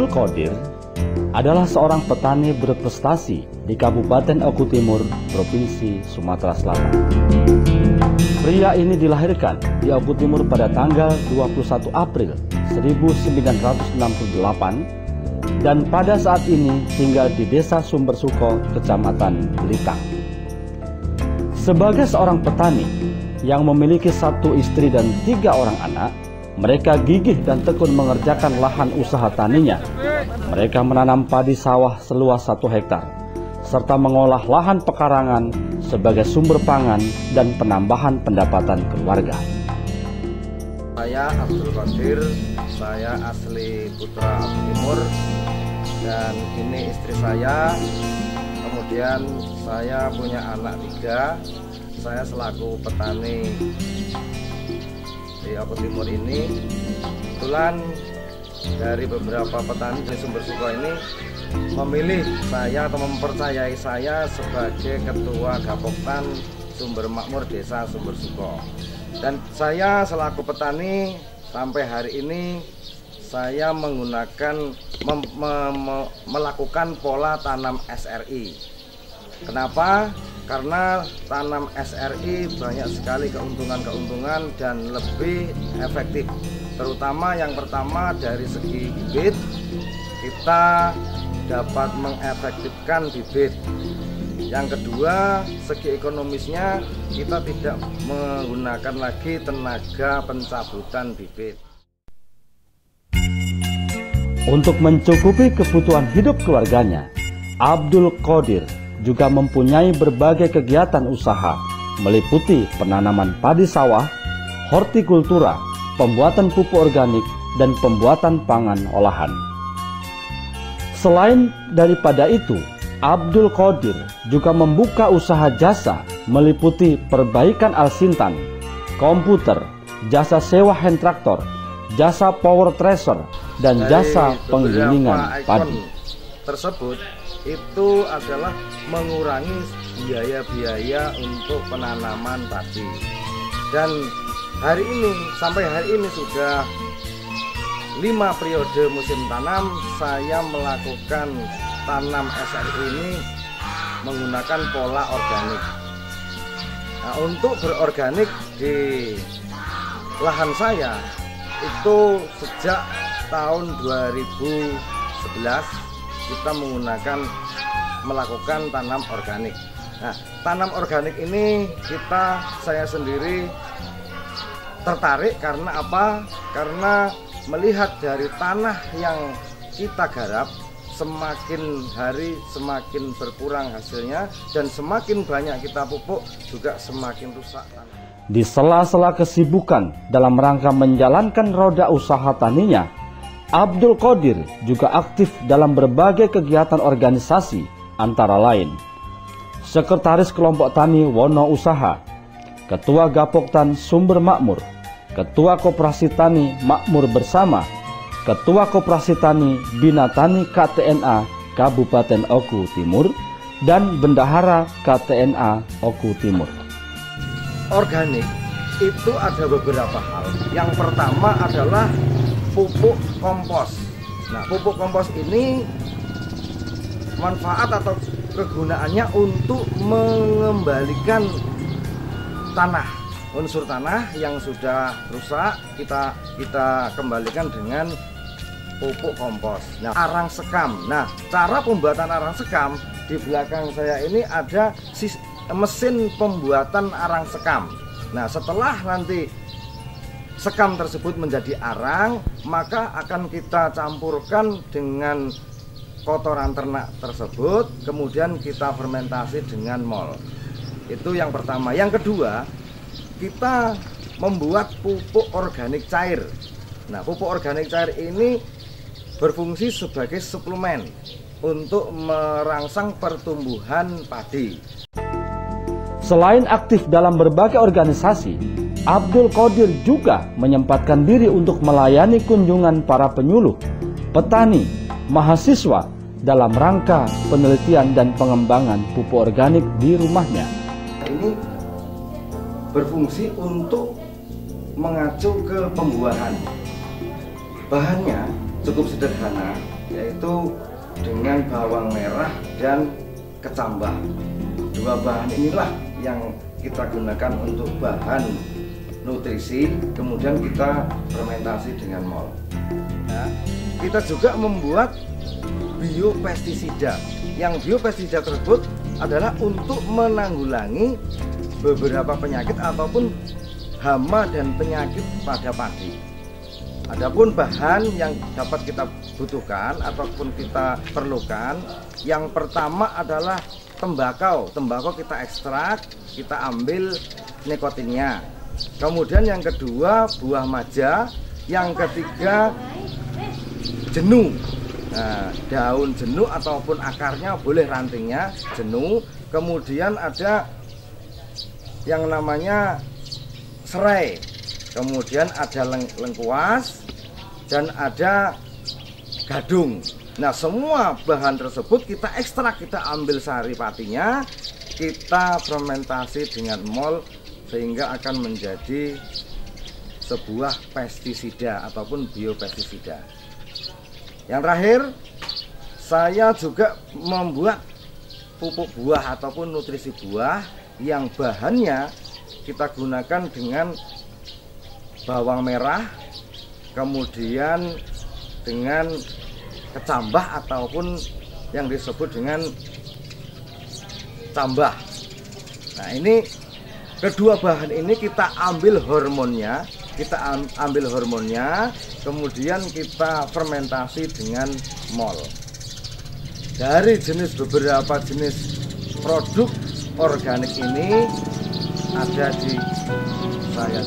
Abdul Qodir adalah seorang petani berprestasi di Kabupaten Oku Timur, Provinsi Sumatera Selatan. Pria ini dilahirkan di Oku Timur pada tanggal 21 April 1968 dan pada saat ini tinggal di Desa Sumbersuko, Kecamatan Belitang. Sebagai seorang petani yang memiliki 1 istri dan 3 orang anak, mereka gigih dan tekun mengerjakan lahan usaha taninya. Mereka menanam padi sawah seluas 1 hektar, serta mengolah lahan pekarangan sebagai sumber pangan dan penambahan pendapatan keluarga. Saya Abdul Qodir, saya asli Putra Oku Timur, dan ini istri saya. Kemudian saya punya anak 3. Saya selaku petani di Oku Timur ini, kebetulan dari beberapa petani di Sumbersuko ini memilih saya atau mempercayai saya sebagai Ketua Gapoktan Sumber Makmur Desa Sumbersuko. Dan saya selaku petani sampai hari ini saya menggunakan melakukan pola tanam SRI. Kenapa? Karena tanam SRI banyak sekali keuntungan-keuntungan dan lebih efektif. Terutama yang pertama dari segi bibit, kita dapat mengefektifkan bibit. Yang kedua, segi ekonomisnya kita tidak menggunakan lagi tenaga pencabutan bibit. Untuk mencukupi kebutuhan hidup keluarganya, Abdul Qodir juga mempunyai berbagai kegiatan usaha, meliputi penanaman padi sawah, hortikultura, pembuatan pupuk organik, dan pembuatan pangan olahan. Selain daripada itu, Abdul Qodir juga membuka usaha jasa meliputi perbaikan alsintan, komputer, jasa sewa hand traktor, jasa power thresher, dan jasa penggilingan padi. Tersebut itu adalah mengurangi biaya-biaya untuk penanaman padi. Dan hari ini, sampai hari ini sudah 5 periode musim tanam saya melakukan tanam SRI ini menggunakan pola organik. Nah, untuk berorganik di lahan saya itu sejak tahun 2011 kita melakukan tanam organik. Nah, tanam organik ini saya sendiri tertarik karena apa? Karena melihat dari tanah yang kita garap, semakin hari semakin berkurang hasilnya, dan semakin banyak kita pupuk juga semakin rusak tanah. Di sela-sela kesibukan dalam rangka menjalankan roda usaha taninya, Abdul Qodir juga aktif dalam berbagai kegiatan organisasi, antara lain Sekretaris Kelompok Tani Wono Usaha, Ketua Gapoktan Sumber Makmur, Ketua Koperasi Tani Makmur Bersama, Ketua Koperasi Tani Bina Tani KTNA Kabupaten Oku Timur, dan Bendahara KTNA Oku Timur. Organik itu ada beberapa hal. Yang pertama adalah pupuk kompos. Nah, pupuk kompos ini manfaat atau kegunaannya untuk mengembalikan tanah, unsur tanah yang sudah rusak kita kembalikan dengan pupuk kompos. Nah, arang sekam. Nah, cara pembuatan arang sekam di belakang saya ini ada mesin pembuatan arang sekam. Nah, setelah nanti sekam tersebut menjadi arang, maka akan kita campurkan dengan kotoran ternak tersebut, kemudian kita fermentasi dengan mol. Itu yang pertama. Yang kedua, kita membuat pupuk organik cair. Nah, pupuk organik cair ini berfungsi sebagai suplemen untuk merangsang pertumbuhan padi. Selain aktif dalam berbagai organisasi, Abdul Qodir juga menyempatkan diri untuk melayani kunjungan para penyuluh, petani, mahasiswa dalam rangka penelitian dan pengembangan pupuk organik di rumahnya. Ini berfungsi untuk mengacu ke pembuahan. Bahannya cukup sederhana, yaitu dengan bawang merah dan kecambah. Dua bahan inilah yang kita gunakan untuk bahan nutrisi, kemudian kita fermentasi dengan mol. Nah, kita juga membuat biopestisida. Yang biopestisida tersebut adalah untuk menanggulangi beberapa penyakit ataupun hama dan penyakit pada padi. Adapun bahan yang dapat kita butuhkan ataupun kita perlukan, yang pertama adalah tembakau. Tembakau kita ekstrak, kita ambil nikotinnya. Kemudian yang kedua buah maja, yang ketiga jenuh. Nah, daun jenuh ataupun akarnya boleh, rantingnya jenuh. Kemudian ada yang namanya serai. Kemudian ada lengkuas dan ada gadung. Nah, semua bahan tersebut kita ekstrak, kita ambil sari patinya, kita fermentasi dengan mol sehingga akan menjadi sebuah pestisida ataupun biopestisida. Yang terakhir, saya juga membuat pupuk buah ataupun nutrisi buah yang bahannya kita gunakan dengan bawang merah, kemudian dengan kecambah ataupun yang disebut dengan cambah. Nah, ini kedua bahan ini kita ambil hormonnya, kemudian kita fermentasi dengan mol. Dari beberapa jenis produk organik ini ada di saya.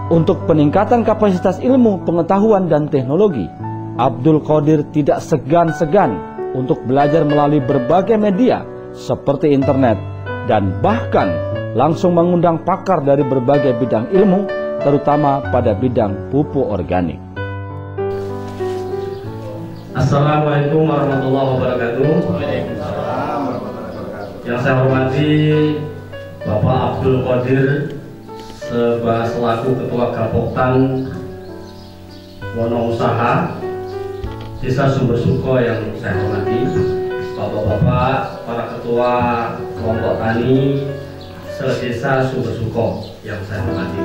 Untuk peningkatan kapasitas ilmu, pengetahuan, dan teknologi, Abdul Qodir tidak segan-segan untuk belajar melalui berbagai media seperti internet dan bahkan langsung mengundang pakar dari berbagai bidang ilmu, terutama pada bidang pupuk organik. Assalamualaikum warahmatullahi wabarakatuh. Yang saya hormati Bapak Abdul Qodir selaku Ketua Gapoktan Wono Usaha Desa Sumber Suko yang saya hormati, Bapak-bapak, para ketua kelompok tani se-Desa Sumber Suko yang saya hormati.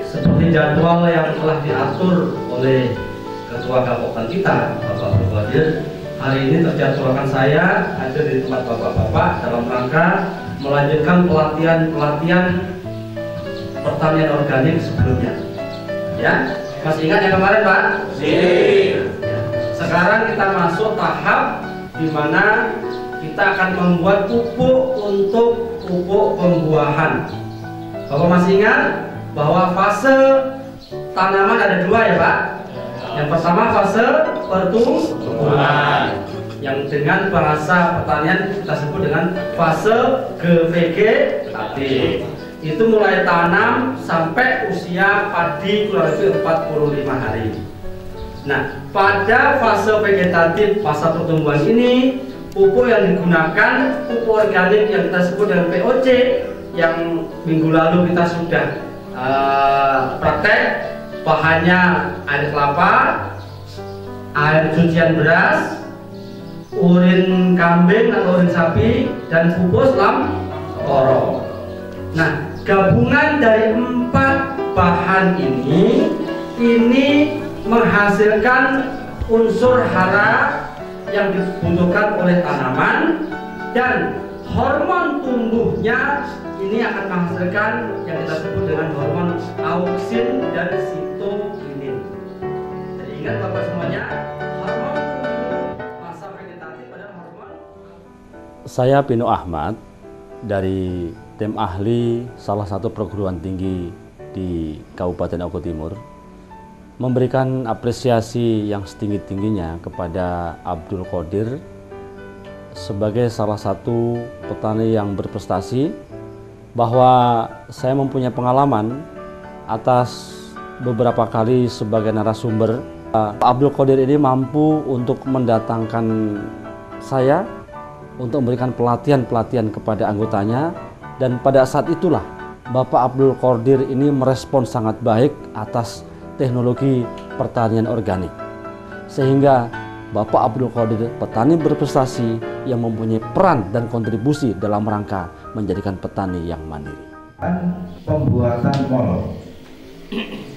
Seperti jadwal yang telah diatur oleh Ketua Gapoktan kita, Bapak Abdul Qodir, hari ini terjadwalkan saya ada di tempat bapak-bapak dalam rangka melanjutkan pelatihan pertanian organik sebelumnya. Ya, masih ingat yang kemarin, Pak? Ya. Sekarang kita masuk tahap di mana kita akan membuat pupuk untuk pupuk pembuahan. Bapak masih ingat bahwa fase tanaman ada dua ya, Pak? Yang pertama fase pertumbuhan, yang dengan bahasa pertanian kita sebut dengan fase gevegetatif. Itu mulai tanam sampai usia padi kurang lebih 45 hari. Nah, pada fase vegetatif, fase pertumbuhan ini, pupuk yang digunakan pupuk organik yang kita sebut dengan POC, yang minggu lalu kita sudah praktek. Bahannya air kelapa, air cucian beras, urin kambing atau urin sapi, dan pupuk selam toro. Nah, gabungan dari 4 bahan ini menghasilkan unsur hara yang dibutuhkan oleh tanaman, dan hormon tumbuhnya ini akan menghasilkan yang kita sebut dengan hormon auksin dan sitokinin. Jadi ingat Bapak semuanya, hormon tumbuh masa vegetatif adalah hormon. Saya Pino Ahmad dari tim ahli salah satu perguruan tinggi di Kabupaten Ogo Timur memberikan apresiasi yang setinggi-tingginya kepada Abdul Qodir sebagai salah satu petani yang berprestasi, bahwa saya mempunyai pengalaman atas beberapa kali sebagai narasumber. Pak Abdul Qodir ini mampu untuk mendatangkan saya untuk memberikan pelatihan-pelatihan kepada anggotanya, dan pada saat itulah Bapak Abdul Qodir ini merespon sangat baik atas teknologi pertanian organik, sehingga Bapak Abdul Qodir petani berprestasi yang mempunyai peran dan kontribusi dalam rangka menjadikan petani yang mandiri. Pembuatan mol.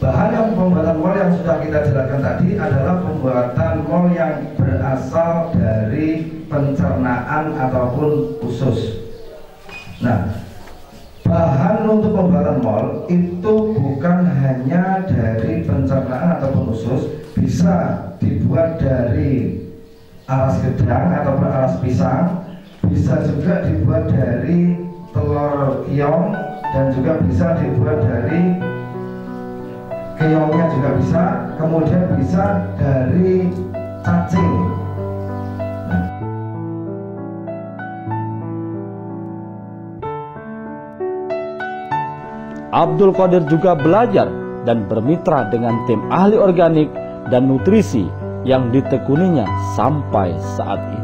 Bahan yang pembuatan mol yang sudah kita jelaskan tadi adalah pembuatan mol yang berasal dari pencernaan ataupun usus. Nah, bahan untuk pembuatan mol itu bukan hanya dari pencernaan ataupun usus, bisa dibuat dari alas gedang ataupun alas pisang, bisa juga dibuat dari telur keong, dan juga bisa dibuat dari keongnya juga bisa, kemudian bisa dari cacing. Abdul Qodir juga belajar dan bermitra dengan tim ahli organik dan nutrisi yang ditekuninya sampai saat ini.